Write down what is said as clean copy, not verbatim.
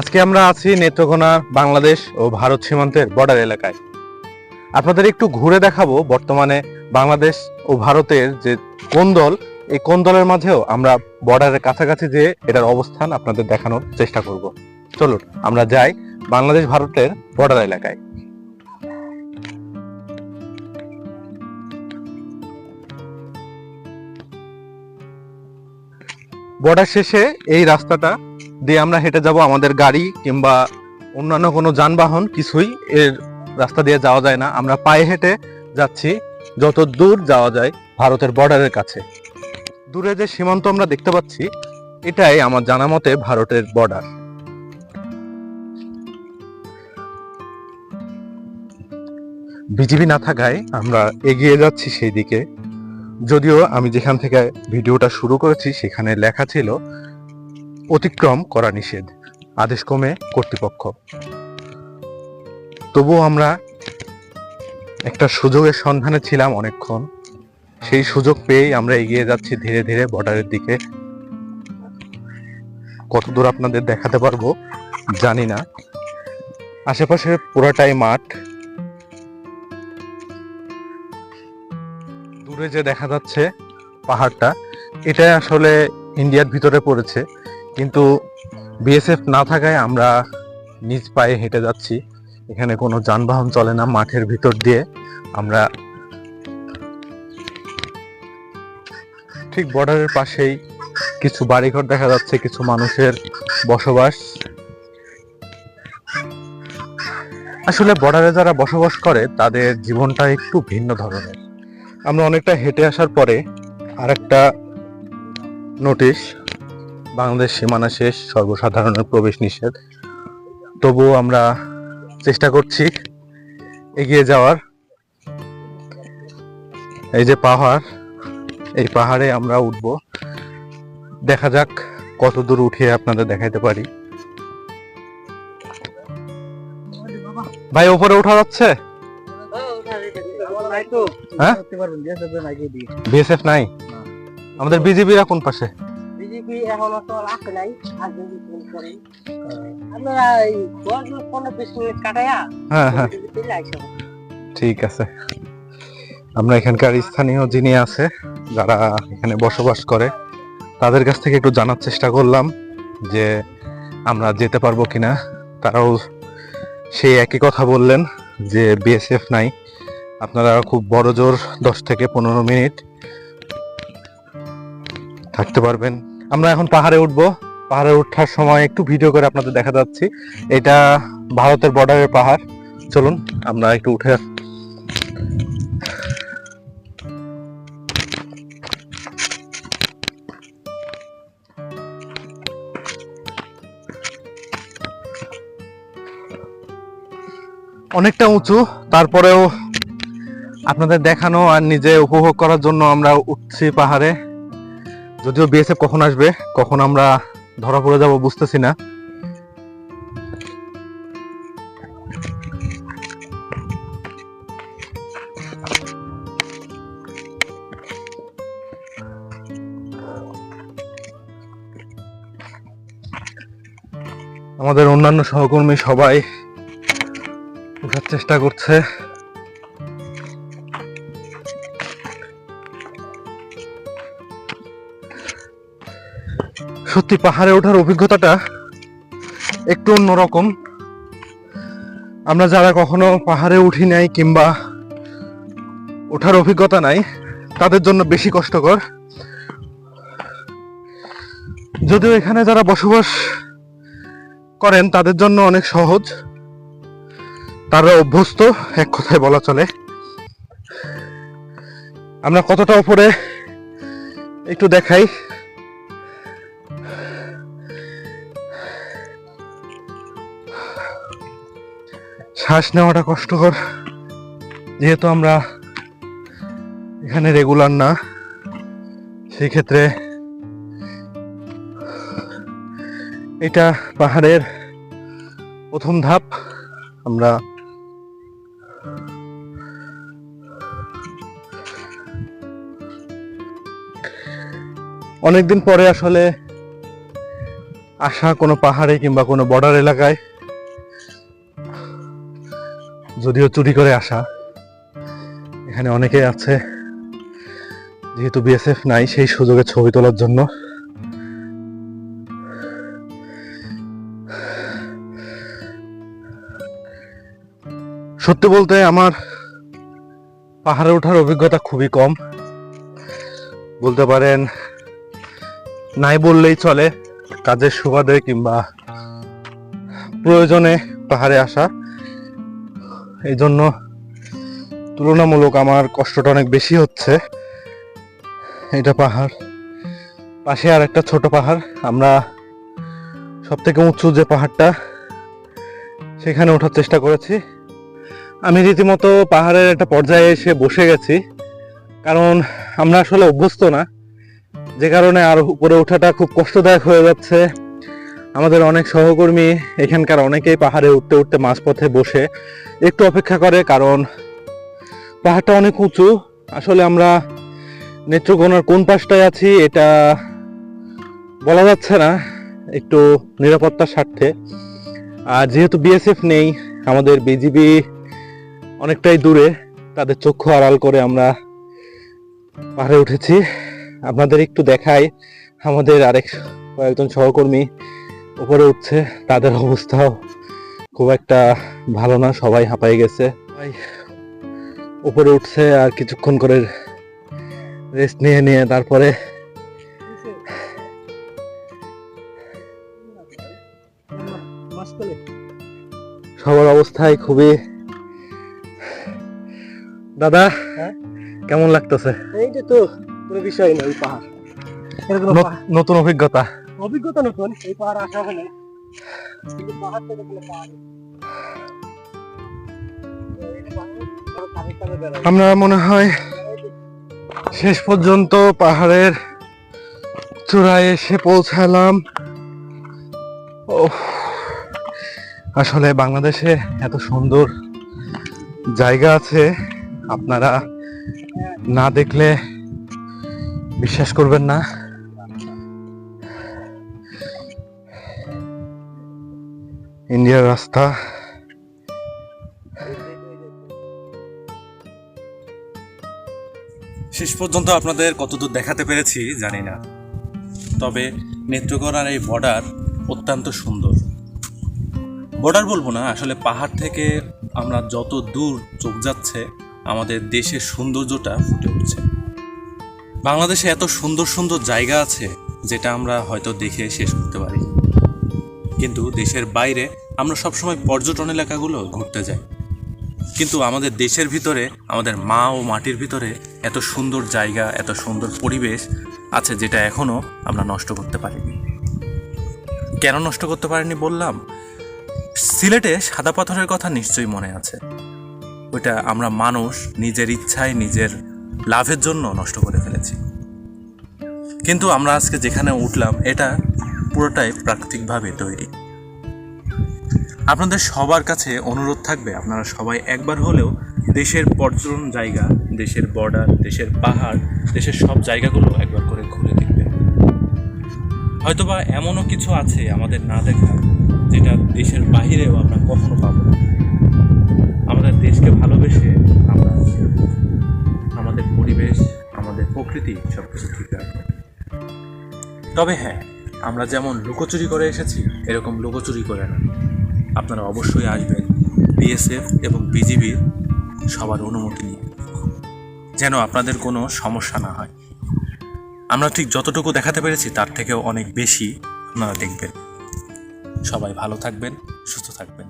আজকে আমরা আছি নেত্রকোনা বাংলাদেশ ও ভারত সীমান্তের বর্ডার এলাকায়। আপনাদের একটু ঘুরে দেখাবো বর্তমানে বাংলাদেশ ও ভারতের যে কোন্দল, এই কোন্দলের মাঝেও আমরা বর্ডারের কাছাকাছি যে এটার অবস্থান আপনাদের দেখানোর চেষ্টা করব। চলুন আমরা যাই বাংলাদেশ ভারতের বর্ডার এলাকায়। বর্ডার শেষে এই রাস্তাটা দিয়ে আমরা হেঁটে যাব। আমাদের গাড়ি কিংবা অন্যান্য কোনো যানবাহন কিছুই এর রাস্তা দিয়ে যাওয়া যায় না। আমরা পায়ে হেঁটে যাচ্ছি যত দূর যাওয়া যায় ভারতের বর্ডারের কাছে। দূরে যে সীমান্ত আমরা দেখতে পাচ্ছি এটাই আমার জানা মতে ভারতের বর্ডার। বিজিবি না থাকায় আমরা এগিয়ে যাচ্ছি সেই দিকে। যদিও আমি যেখান থেকে ভিডিওটা শুরু করেছি সেখানে লেখা ছিল অতিক্রম করা নিষেধ, আদেশ ক্রমে কর্তৃপক্ষ। তবুও আমরা একটা সুযোগের সন্ধানে ছিলাম অনেকক্ষণ। সেই সুযোগ পেয়েই আমরা এগিয়ে যাচ্ছি ধীরে ধীরে বর্ডারের দিকে। কত দূর আপনাদের দেখাতে পারবো জানি না। আশেপাশে পুরাটাই মাঠ। দূরে যে দেখা যাচ্ছে পাহাড়টা, এটাই আসলে ইন্ডিয়ার ভিতরে পড়েছে, কিন্তু বিএসএফ না থাকায় আমরা নিজ পায়ে হেঁটে যাচ্ছি। এখানে কোনো যানবাহন চলে না। মাঠের ভিতর দিয়ে আমরা ঠিক বর্ডারের পাশেই কিছু বাড়িঘর দেখা যাচ্ছে, কিছু মানুষের বসবাস। আসলে বর্ডারে যারা বসবাস করে তাদের জীবনটা একটু ভিন্ন ধরনের। আমরা অনেকটা হেঁটে আসার পরে আরেকটা নোটিশ, বাংলাদেশ সীমানা শেষ, সর্বসাধারণের প্রবেশ নিষেধ। তবুও আমরা চেষ্টা করছি এগিয়ে যাওয়ার। এই যে পাহাড়, এই পাহাড়ে আমরা উঠব। দেখা যাক কত দূর উঠিয়ে আপনাদের দেখাইতে পারি। ভাই ওপরে উঠা যাচ্ছে? হ্যাঁ, বিএসএফ নাই। আমাদের বিজিবিরা কোন পাশে? বিজেপি এখন তো আসে নাই, আসবে কিছুদিন পরে। আপনারা এই 10-15 মিনিট কাটায়া হ্যাঁ হ্যাঁ, ঠিক আছে। আমরা এখানকার স্থানীয় যিনি আছে, যারা এখানে বসবাস করে, তাদের কাছ থেকে একটু জানার চেষ্টা করলাম যে আমরা যেতে পারবো কিনা। তারাও সেই একই কথা বললেন যে বিএসএফ নাই, আপনারা খুব বড় জোর 10 থেকে 15 মিনিট থাকতে পারবেন। আমরা এখন পাহাড়ে উঠবো। পাহাড়ে ওঠার সময় একটু ভিডিও করে আপনাদের দেখা যাচ্ছি। এটা ভারতের বর্ডারের পাহাড়। চলুন আমরা একটু উঠে। অনেকটা উঁচু, তারপরেও আপনাদের দেখানো আর নিজে উপভোগ করার জন্য আমরা উঠছি পাহাড়ে। যদিও বিএসএফ কখন আসবে, কখন আমরা ধরা পড়ে যাব বুঝতেছি না। আমাদের অন্যান্য সহকর্মী সবাই উঠার চেষ্টা করছে। সত্যি পাহাড়ে ওঠার অভিজ্ঞতাটা একটু অন্যরকম। আমরা যারা কখনো পাহাড়ে উঠি নাই কিংবা ওঠার অভিজ্ঞতা নাই, তাদের জন্য বেশি কষ্টকর। যদিও এখানে যারা বসবাস করেন তাদের জন্য অনেক সহজ, তারা অভ্যস্ত, এক কথায় বলা চলে। আমরা কতটা উপরে একটু দেখাই। শ্বাস নেওয়াটা কষ্টকর, যেহেতু আমরা এখানে রেগুলার না। সেই ক্ষেত্রে এটা পাহাড়ের প্রথম ধাপ। আমরা অনেকদিন পরে আসলে আসা কোনো পাহাড়ে কিংবা কোনো বর্ডার এলাকায়, যদিও চুরি করে আসা। এখানে অনেকেই আছে যেহেতু বিএসএফ নাই সেই সুযোগে ছবি তোলার জন্য। সত্যি বলতে আমার পাহাড়ে ওঠার অভিজ্ঞতা খুবই কম, বলতে পারেন নাই বললেই চলে। কাজের সুবাদে কিংবা প্রয়োজনে পাহাড়ে আসা, এই জন্য তুলনামূলক আমার কষ্টটা অনেক বেশি হচ্ছে। এটা পাহাড়, পাশে আর একটা ছোট পাহাড়। আমরা সব থেকে উঁচু যে পাহাড়টা সেখানে ওঠার চেষ্টা করেছি। আমি রীতিমতো পাহাড়ের একটা পর্যায়ে এসে বসে গেছি, কারণ আমরা আসলে অভ্যস্ত না, যে কারণে আর উপরে ওঠাটা খুব কষ্টদায়ক হয়ে যাচ্ছে। আমাদের অনেক সহকর্মী এখানকার অনেকেই পাহাড়ে উঠতে উঠতে মাঝপথে বসে একটু অপেক্ষা করে, কারণ পাহাড়টা অনেক উঁচু। আসলে আমরা নেত্রকোনার কোন পাশটায় আছি এটা বলা যাচ্ছে না, একটু নিরাপত্তার স্বার্থে। আর যেহেতু বিএসএফ নেই, আমাদের বিজিবি অনেকটাই দূরে, তাদের চক্ষু আড়াল করে আমরা পাহাড়ে উঠেছি। আপনাদের একটু দেখাই, আমাদের কয়েকজন সহকর্মী উপরে উঠছে, তাদের অবস্থাও খুব একটা ভালো না, সবাই হাঁপায়ে গেছে। উপরে উঠছে আর কিছুক্ষণ করে রেস্ট নিয়ে নিয়ে তারপরে সবার অবস্থায় খুবই। দাদা কেমন লাগতেছে? এইটা তো কোনো বিষয় না, এই পাহাড় নতুন অভিজ্ঞতা। অভিজ্ঞতা নতুন, এই পাহাড় আসা হলে কিন্তু পাহাড় থেকে কোনো পাহাড় আমরা মনে হয় শেষ পর্যন্ত পাহাড়ের চূড়ায় এসে পৌঁছালাম। আসলে বাংলাদেশে এত সুন্দর জায়গা আছে, আপনারা না দেখলে বিশ্বাস করবেন না। ইন্ডিয়ার রাস্তা, শেষ পর্যন্ত আপনাদের কতদূর দেখাতে পেরেছি জানি না, তবে নেত্রকোনার এই বর্ডার অত্যন্ত সুন্দর। বর্ডার বলবো না, আসলে পাহাড় থেকে আমরা যত দূর চোখ যাচ্ছে আমাদের দেশের সৌন্দর্যটা ফুটে উঠছে। বাংলাদেশে এত সুন্দর সুন্দর জায়গা আছে যেটা আমরা হয়তো দেখে শেষ করতে পারি, কিন্তু দেশের বাইরে আমরা সবসময় পর্যটন এলাকাগুলো ঘুরতে যাই, কিন্তু আমাদের দেশের ভিতরে, আমাদের মা ও মাটির ভিতরে এত সুন্দর জায়গা, এত সুন্দর পরিবেশ আছে যেটা এখনো আমরা নষ্ট করতে পারিনি। কেন নষ্ট করতে পারিনি বললাম, সিলেটে সাদা পাথরের কথা নিশ্চয়ই মনে আছে। ওইটা আমরা মানুষ নিজের ইচ্ছায় নিজের লাভের জন্য নষ্ট করে ফেলেছি। কিন্তু আমরা আজকে যেখানে উঠলাম এটা পুরোটাই প্রাকৃতিকভাবে তৈরি। আপনাদের সবার কাছে অনুরোধ থাকবে, আপনারা সবাই একবার হলেও দেশের পর্যটন জায়গা, দেশের বর্ডার, দেশের পাহাড়, দেশের সব জায়গাগুলো একবার করে ঘুরে দেখবেন। হয়তোবা এমনও কিছু আছে আমাদের না দেখা যেটা দেশের বাহিরেও আমরা কখনো পাবো না। আমাদের দেশকে ভালোবেসে আমরা আমাদের পরিবেশ, আমাদের প্রকৃতি সব কিছু ঠিক রাখবো। তবে হ্যাঁ, আমরা যেমন লুকোচুরি করে এসেছি এরকম লুকোচুরি করে না। আপনারা অবশ্যই আসবেন বিএসএফ এবং বিজিবির সবার অনুমতি নিয়ে, যেন আপনাদের কোনো সমস্যা না হয়। আমরা ঠিক যতটুকু দেখাতে পেরেছি তার থেকেও অনেক বেশি আপনারা দেখবেন। সবাই ভালো থাকবেন, সুস্থ থাকবেন।